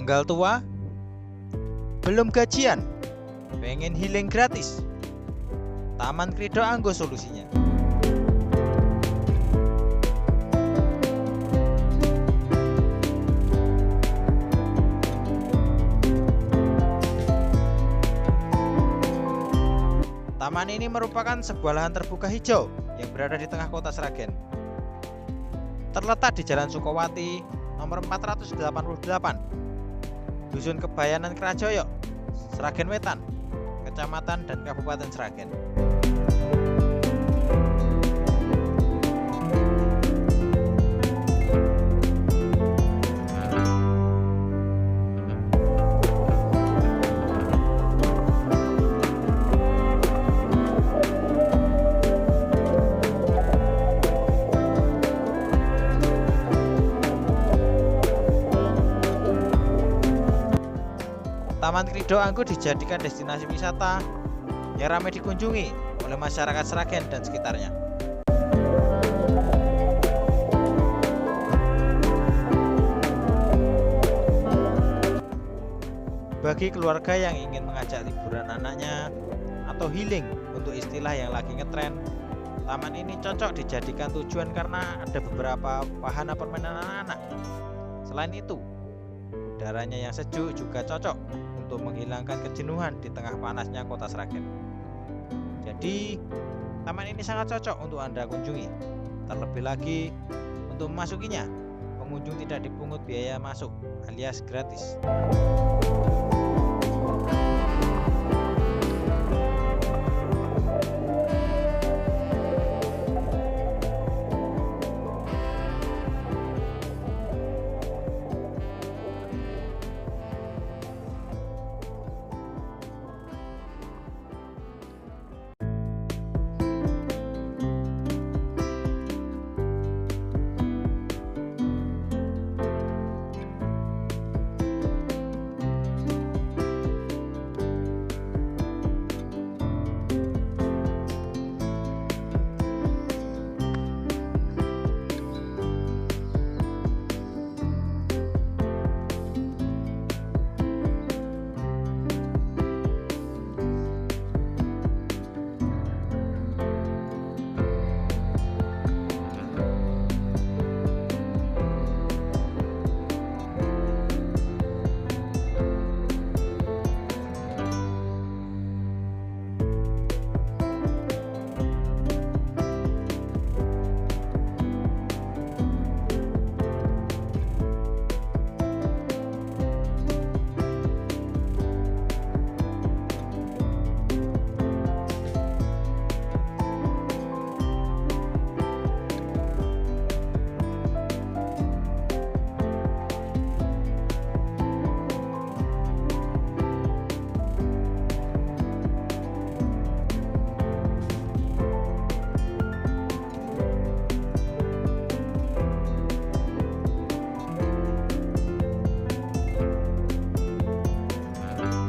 Tanggal tua? Belum gajian? Pengen healing gratis? Taman Krida Anggo solusinya. Taman ini merupakan sebuah lahan terbuka hijau yang berada di tengah kota Sragen. Terletak di Jalan Sukowati nomor 488, Dusun Kebayanan Kerajoyo, Sragen Wetan, Kecamatan dan Kabupaten Sragen. Taman Krida Anggo dijadikan destinasi wisata yang ramai dikunjungi oleh masyarakat Sragen dan sekitarnya. Bagi keluarga yang ingin mengajak liburan anaknya atau healing untuk istilah yang lagi ngetren, taman ini cocok dijadikan tujuan karena ada beberapa wahana permainan anak-anak. Selain itu, udaranya yang sejuk juga cocok untuk menghilangkan kejenuhan di tengah panasnya kota Sragen. Jadi, taman ini sangat cocok untuk Anda kunjungi. Terlebih lagi, untuk memasukinya, pengunjung tidak dipungut biaya masuk alias gratis.